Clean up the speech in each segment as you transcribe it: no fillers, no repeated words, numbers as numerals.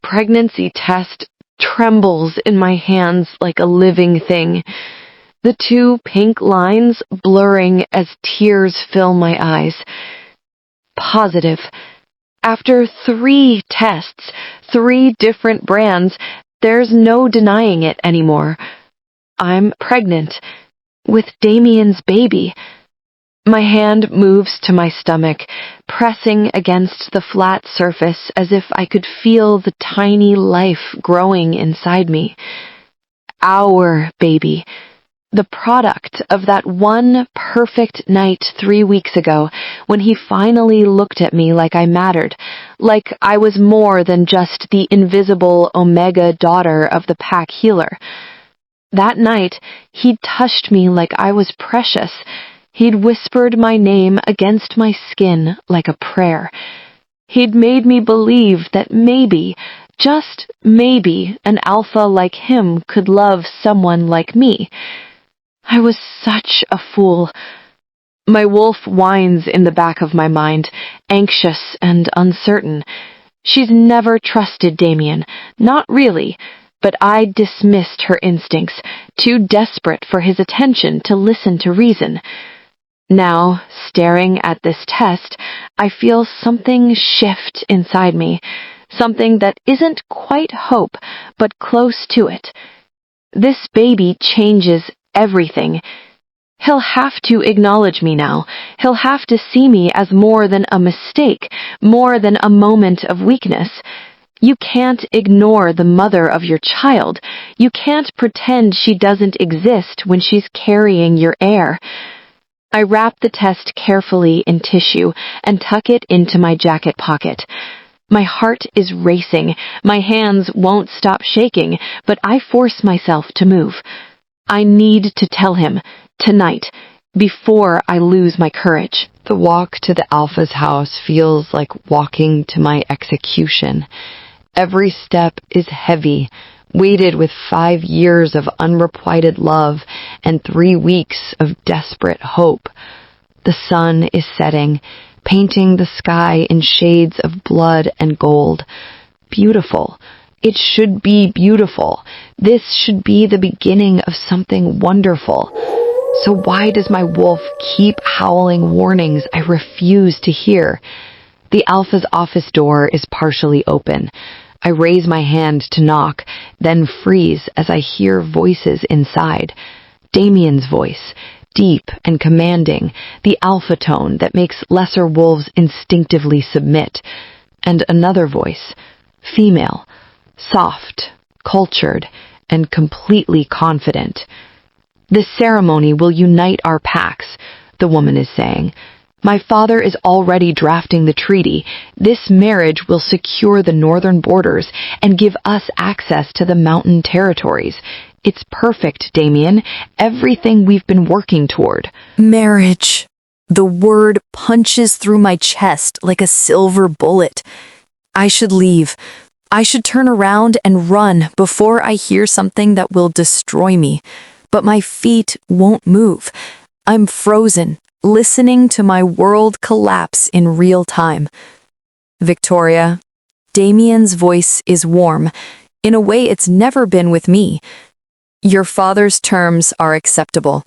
pregnancy test trembles in my hands like a living thing, the two pink lines blurring as tears fill my eyes. Positive. After 3 tests, 3 different brands, there's no denying it anymore. I'm pregnant. With Damien's baby. My hand moves to my stomach, pressing against the flat surface as if I could feel the tiny life growing inside me. Our baby. The product of that one perfect night 3 weeks ago when he finally looked at me like I mattered, like I was more than just the invisible Omega daughter of the pack healer. That night, he'd touched me like I was precious. He'd whispered my name against my skin like a prayer. He'd made me believe that maybe, just maybe, an alpha like him could love someone like me. I was such a fool. My wolf whines in the back of my mind, anxious and uncertain. She's never trusted Damien, not really, but I dismissed her instincts, too desperate for his attention to listen to reason. Now, staring at this test, I feel something shift inside me, something that isn't quite hope, but close to it. This baby changes everything. He'll have to acknowledge me now. He'll have to see me as more than a mistake, more than a moment of weakness. You can't ignore the mother of your child. You can't pretend she doesn't exist when she's carrying your heir. I wrap the test carefully in tissue and tuck it into my jacket pocket. My heart is racing. My hands won't stop shaking, but I force myself to move. I need to tell him, tonight, before I lose my courage. The walk to the Alpha's house feels like walking to my execution. Every step is heavy, weighted with 5 years of unrequited love and 3 weeks of desperate hope. The sun is setting, painting the sky in shades of blood and gold. Beautiful. It should be beautiful. This should be the beginning of something wonderful. So why does my wolf keep howling warnings I refuse to hear? The Alpha's office door is partially open. I raise my hand to knock, then freeze as I hear voices inside. Damien's voice, deep and commanding, the alpha tone that makes lesser wolves instinctively submit. And another voice, female, soft, cultured, and completely confident. This ceremony will unite our packs, the woman is saying. My father is already drafting the treaty. This marriage will secure the northern borders and give us access to the mountain territories. It's perfect, Damien. Everything we've been working toward. Marriage. The word punches through my chest like a silver bullet. I should leave. I should turn around and run before I hear something that will destroy me. But my feet won't move. I'm frozen, listening to my world collapse in real time. Victoria, Damien's voice is warm, in a way it's never been with me. Your father's terms are acceptable.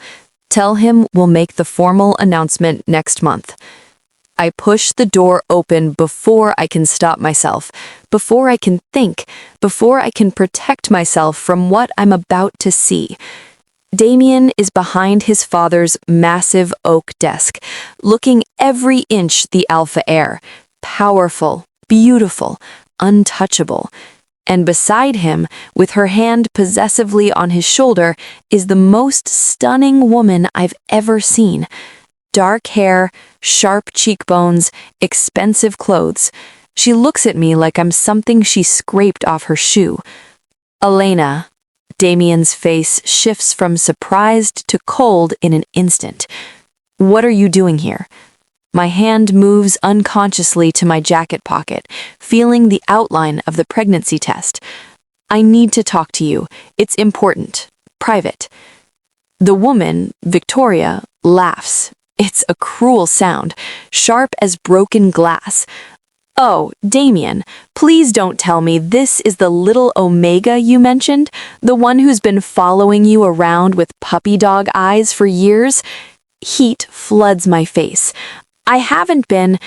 Tell him we'll make the formal announcement next month. I push the door open before I can stop myself, before I can think, before I can protect myself from what I'm about to see. Damien is behind his father's massive oak desk, looking every inch the alpha heir, powerful, beautiful, untouchable. And beside him, with her hand possessively on his shoulder, is the most stunning woman I've ever seen. Dark hair, sharp cheekbones, expensive clothes. She looks at me like I'm something she scraped off her shoe. Elena. Damien's face shifts from surprised to cold in an instant. What are you doing here? My hand moves unconsciously to my jacket pocket, feeling the outline of the pregnancy test. I need to talk to you. It's important. Private. The woman, Victoria, laughs. It's a cruel sound, sharp as broken glass. Oh, Damien, please don't tell me this is the little Omega you mentioned, the one who's been following you around with puppy dog eyes for years. Heat floods my face. I haven't been...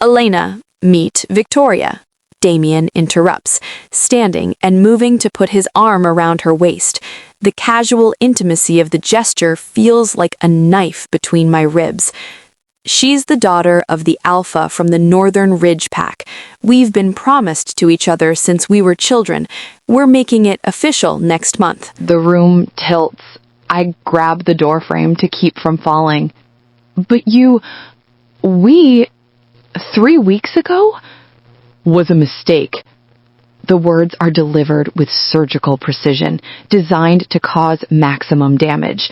Elena, meet Victoria. Damien interrupts, standing and moving to put his arm around her waist. The casual intimacy of the gesture feels like a knife between my ribs. She's the daughter of the Alpha from the Northern Ridge Pack. We've been promised to each other since we were children. We're making it official next month. The room tilts. I grab the doorframe to keep from falling. But we, 3 weeks ago? Was a mistake. The words are delivered with surgical precision, designed to cause maximum damage.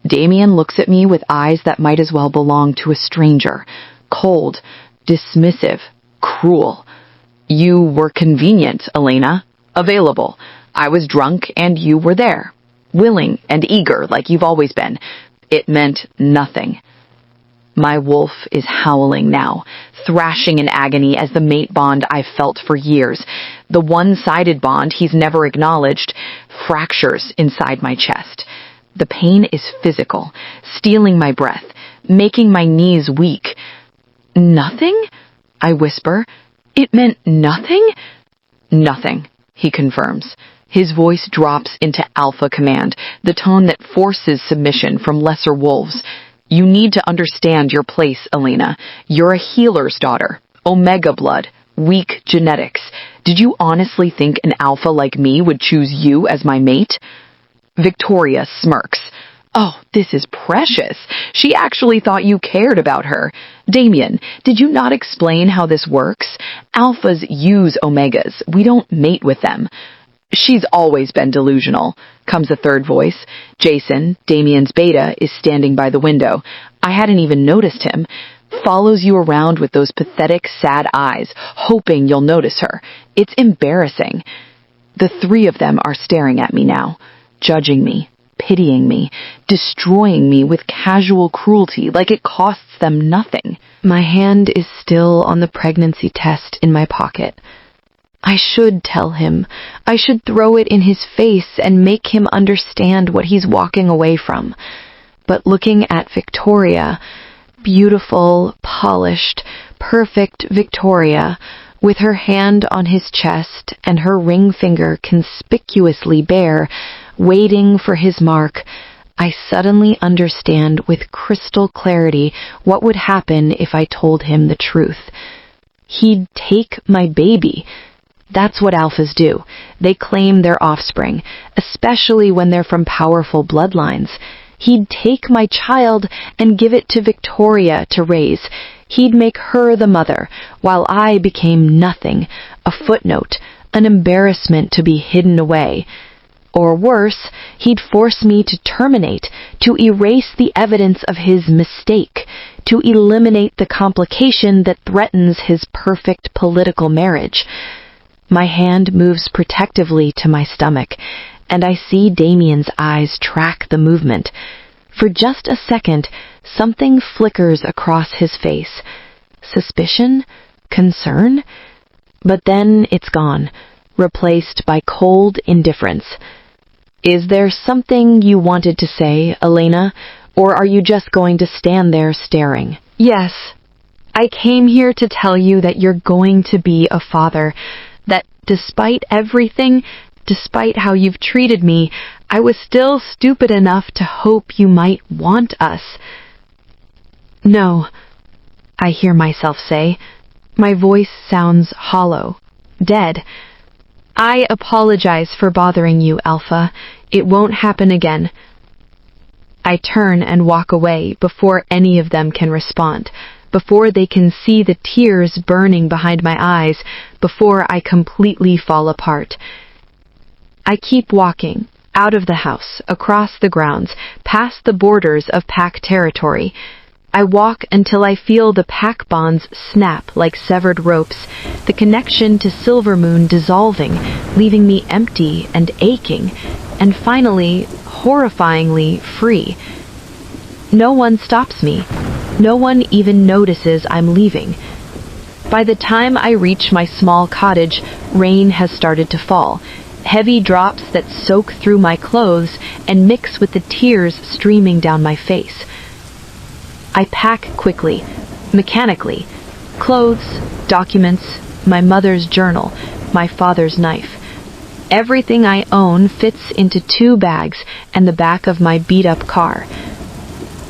Damien looks at me with eyes that might as well belong to a stranger. Cold, dismissive, cruel. You were convenient, Elena. Available. I was drunk and you were there. Willing and eager like you've always been. It meant nothing. My wolf is howling now, thrashing in agony as the mate bond I've felt for years. The one-sided bond he's never acknowledged fractures inside my chest. The pain is physical, stealing my breath, making my knees weak. Nothing? I whisper. It meant nothing? Nothing, he confirms. His voice drops into alpha command, the tone that forces submission from lesser wolves. You need to understand your place, Elena. You're a healer's daughter. Omega blood. Weak genetics. Did you honestly think an alpha like me would choose you as my mate? Victoria smirks. Oh, this is precious. She actually thought you cared about her. Damien, did you not explain how this works? Alphas use omegas. We don't mate with them. She's always been delusional, comes a third voice. Jason, Damien's beta, is standing by the window. I hadn't even noticed him. Follows you around with those pathetic, sad eyes, hoping you'll notice her. It's embarrassing. The three of them are staring at me now, judging me, pitying me, destroying me with casual cruelty like it costs them nothing. My hand is still on the pregnancy test in my pocket. I should tell him. I should throw it in his face and make him understand what he's walking away from. But looking at Victoria, beautiful, polished, perfect Victoria, with her hand on his chest and her ring finger conspicuously bare, waiting for his mark, I suddenly understand with crystal clarity what would happen if I told him the truth. He'd take my baby. That's what alphas do. They claim their offspring, especially when they're from powerful bloodlines. He'd take my child and give it to Victoria to raise. He'd make her the mother, while I became nothing, a footnote, an embarrassment to be hidden away. Or worse, he'd force me to terminate, to erase the evidence of his mistake, to eliminate the complication that threatens his perfect political marriage. My hand moves protectively to my stomach, and I see Damien's eyes track the movement. For just a second, something flickers across his face. Suspicion? Concern? But then it's gone, replaced by cold indifference. Is there something you wanted to say, Elena, or are you just going to stand there staring? Yes. I came here to tell you that you're going to be a father, that despite everything, despite how you've treated me, I was still stupid enough to hope you might want us. No, I hear myself say. My voice sounds hollow, dead. I apologize for bothering you, Alpha. It won't happen again. I turn and walk away before any of them can respond, before they can see the tears burning behind my eyes, before I completely fall apart. I keep walking, out of the house, across the grounds, past the borders of pack territory. I walk until I feel the pack bonds snap like severed ropes, the connection to Silvermoon dissolving, leaving me empty and aching, and finally, horrifyingly free. No one stops me. No one even notices I'm leaving. By the time I reach my small cottage, rain has started to fall. Heavy drops that soak through my clothes and mix with the tears streaming down my face. I pack quickly, mechanically. Clothes, documents, my mother's journal, my father's knife. Everything I own fits into 2 bags and the back of my beat-up car.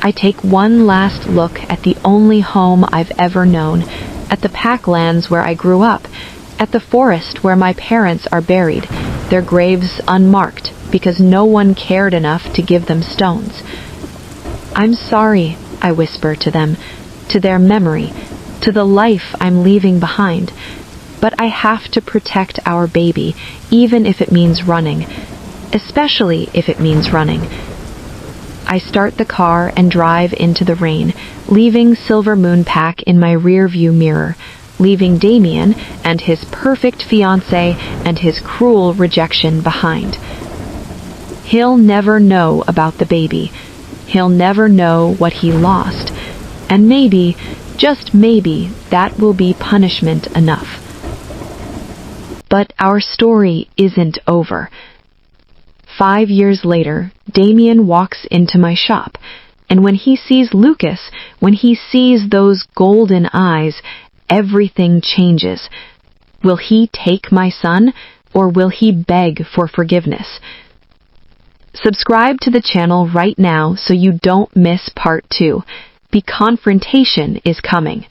I take one last look at the only home I've ever known, at the packlands where I grew up, at the forest where my parents are buried, their graves unmarked because no one cared enough to give them stones. I'm sorry, I whisper to them, to their memory, to the life I'm leaving behind. But I have to protect our baby, even if it means running. Especially if it means running. I start the car and drive into the rain, leaving Silver Moon Pack in my rearview mirror, leaving Damien and his perfect fiancé and his cruel rejection behind. He'll never know about the baby. He'll never know what he lost. And maybe, just maybe, that will be punishment enough. But our story isn't over. 5 years later, Damien walks into my shop, and when he sees Lucas, when he sees those golden eyes, everything changes. Will he take my son, or will he beg for forgiveness? Subscribe to the channel right now so you don't miss part 2. The confrontation is coming.